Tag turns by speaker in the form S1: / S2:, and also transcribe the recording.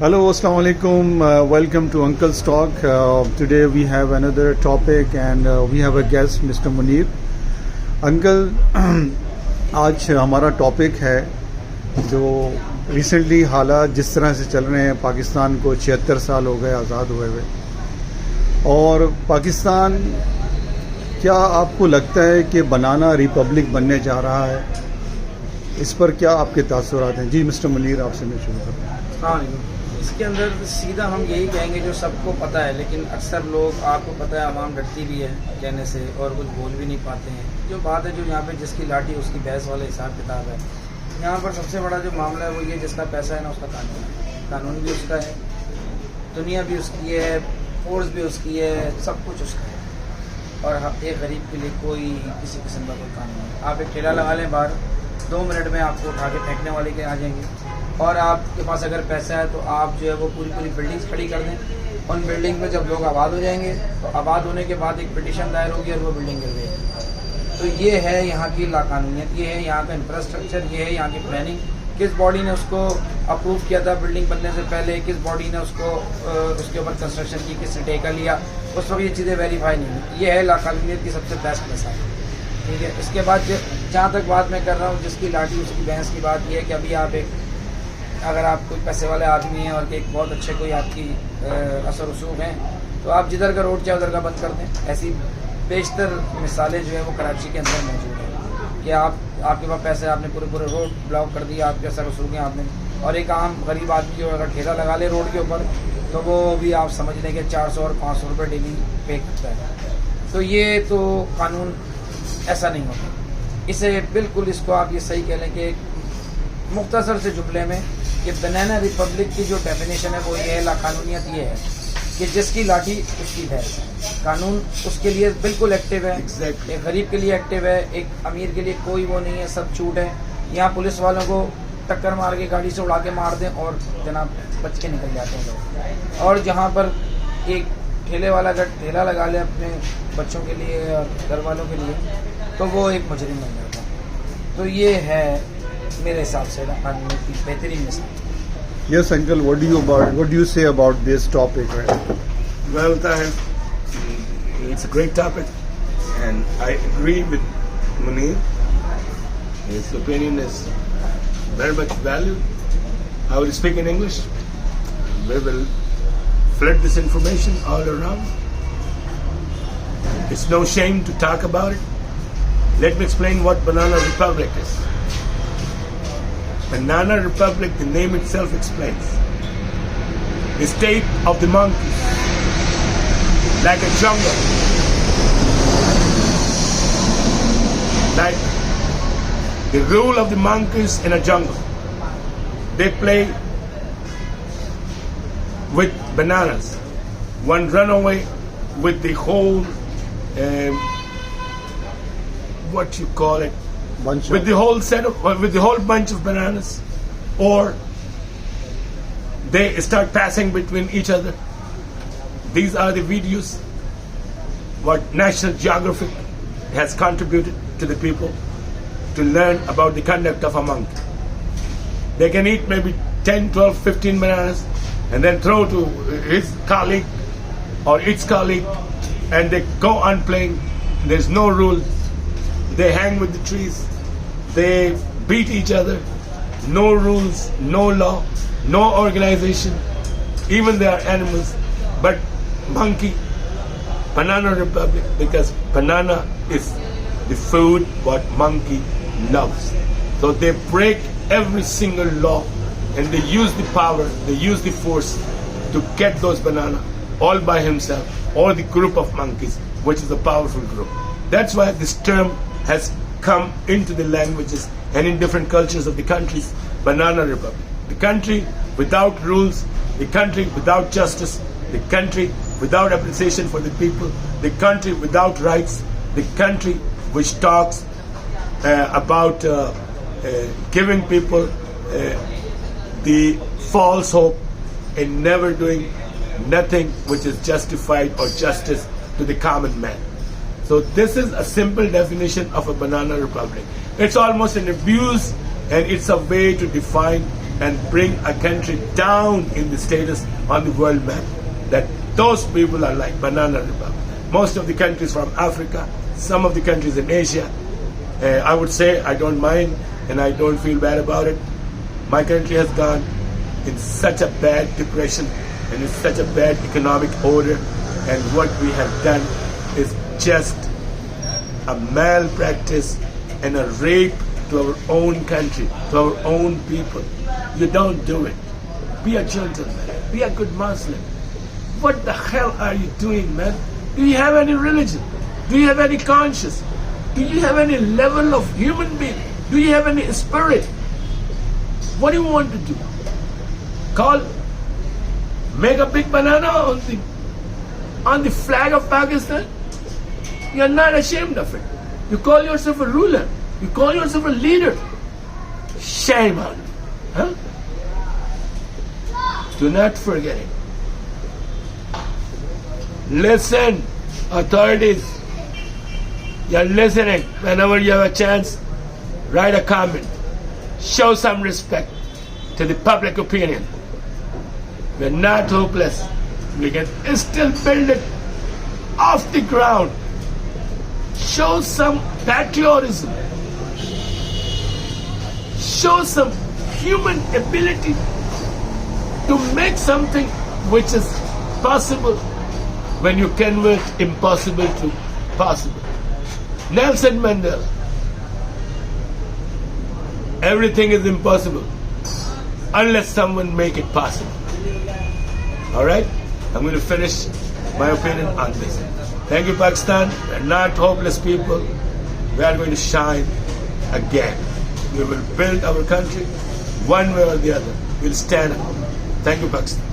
S1: Hello, Assalamu alaikum. Welcome to Uncle's Talk. Today we have another topic and we have a guest, Mr. Munir. Uncle, आज हमारा topic है जो recently हालात जिस तरह से चल रहे हैं, पाकिस्तान को 76 साल हो गए आज़ाद हुए हुए, और पाकिस्तान क्या आपको लगता है कि बनाना रिपब्लिक बनने जा रहा है? इस पर क्या आपके तासुरात हैं? जी मिस्टर मुनीर, आपसे मैं शुरू करता हूँ।
S2: इसके अंदर सीधा हम यही कहेंगे जो सबको पता है, लेकिन अक्सर लोग, आपको पता है, आवाम डरती भी है कहने से और कुछ बोल भी नहीं पाते हैं। जो बात है, जो यहाँ पे जिसकी लाठी उसकी भैंस वाला हिसाब किताब है, यहाँ पर सबसे बड़ा जो मामला है वो ये, जिसका पैसा है ना उसका कानून है। कानून भी उसका है, दुनिया भी उसकी है, फोर्स भी उसकी है, सब कुछ उसका है। और एक गरीब के लिए कोई किसी किस्म का कोई कानून नहीं। आप एक ठेला लगा लें बाहर, 2 मिनट में आपको उठा के फेंकने वाले के आ जाएंगे। और आपके पास अगर पैसा है तो आप जो है वो पूरी पूरी बिल्डिंग्स खड़ी कर दें। उन बिल्डिंग में जब लोग आबाद हो जाएंगे तो आबाद होने के बाद एक पिटीशन दायर होगी और वो बिल्डिंग गिर जाएगी। तो ये है यहाँ की लाकानूनियत, ये है यहाँ का इंफ्रास्ट्रक्चर, ये है यहाँ की प्लानिंग। किस बॉडी ने उसको अप्रूव किया था बिल्डिंग बनने से पहले, किस बॉडी ने उसको उसके ऊपर कंस्ट्रक्शन की, किसने ठेका लिया, उस वक्त ये चीज़ें वेरीफाई नहीं हुई। ये है लाकानूनियत की सबसे बेस्ट मिसाल। ठीक है, इसके बाद जहाँ तक बात मैं कर रहा हूँ जिसकी लाठी उसकी भैंस की, बात यह है कि अभी आप अगर आप कोई पैसे वाले आदमी हैं और एक बहुत अच्छे कोई आपकी असर रसूख हैं, तो आप जिधर का रोड चाहे उधर का बंद कर दें। ऐसी बेशतर मिसालें जो है वो कराची के अंदर मौजूद हैं कि आपके पास पैसे, आपने पूरे रोड ब्लॉक कर दिया, आपके असर रसूख हैं आपने। और एक आम गरीब आदमी जो अगर ठेला लगा ले रोड के ऊपर, तो वो भी आप समझ लें कि 400 और 500 रुपये डेली पे करता है। तो ये तो कानून ऐसा नहीं होता। इसे बिल्कुल, इसको आप ये सही कह लें कि मुख्तसर से जुमले में कि बनाना रिपब्लिक की जो डेफिनेशन है वो ये है, लाकानूनियत ये है कि जिसकी लाठी उसकी भैंस। कानून उसके लिए बिल्कुल एक्टिव है, एक गरीब के लिए एक्टिव है, एक अमीर के लिए कोई वो नहीं है, सब छूट है। यहाँ पुलिस वालों को टक्कर मार के गाड़ी से उड़ा के मार दें और जनाब बच के निकल जाते हैं लोग। और जहाँ पर एक ठेले वाला अगर ठेला लगा ले अपने बच्चों के लिए और घर वालों के लिए, तो वो एक मुजरिम बन जाता है। तो ये है मेरे हिसाब से कानून की बेहतरीन मिसाल।
S1: Yes, Uncle, what do you say about this topic? Right?
S3: Well, Tahir, it's a great topic, and I agree with Munir. His opinion is very much valued. I will speak in English. We will flood this information all around. It's no shame to talk about it. Let me explain what Banana Republic is. Banana Republic, the name itself explains. The state of the monkeys, like a jungle, like the rule of the monkeys in a jungle. They play with bananas. One run away with the whole, what you call it, with the whole set of, with the whole bunch of bananas, or they start passing between each other. These are the videos what National Geographic has contributed to the people to learn about the conduct of a monkey. They can eat maybe 10, 12, 15 bananas and then throw to his colleague or its colleague, and they go on playing. There's no rule. They hang with the trees. They beat each other. No rules, no law, no organization. Even they are animals. But monkey, Banana Republic, because banana is the food what monkey loves. So they break every single law and they use the power, they use the force to get those bananas all by himself, or the group of monkeys, which is a powerful group. That's why this term has come into the languages and in different cultures of the countries. Banana Republic, the country without rules, the country without justice, the country without appreciation for the people, the country without rights, the country which talks about giving people the false hope and never doing nothing which is justified or justice to the common man. So this is a simple definition of a banana republic. It's almost an abuse, and it's a way to define and bring a country down in the status on the world map. That those people are like banana republic. Most of the countries from Africa, some of the countries in Asia, I would say I don't mind and I don't feel bad about it. My country has gone in such a bad depression and in such a bad economic order, and what we have done is just a malpractice and a rape to our own country, to our own people. You don't do it. Be a gentleman. Be a good Muslim. What the hell are you doing, man? Do you have any religion? Do you have any conscience? Do you have any level of human being? Do you have any spirit? What do you want to do? Make a big banana on the flag of Pakistan? You're not ashamed of it. You call yourself a ruler. You call yourself a leader. Shame on you. Huh? Do not forget it. Listen, authorities. You're listening. Whenever you have a chance, write a comment. Show some respect to the public opinion. We're not hopeless. We can still build it off the ground. Show some patriotism. Show some human ability to make something which is possible when you convert impossible to possible. Nelson Mandela. Everything is impossible unless someone make it possible. All right? I'm going to finish my opinion on this. Thank you, Pakistan. We're not hopeless people. We are going to shine again. We will build our country one way or the other. We'll stand up. Thank you, Pakistan.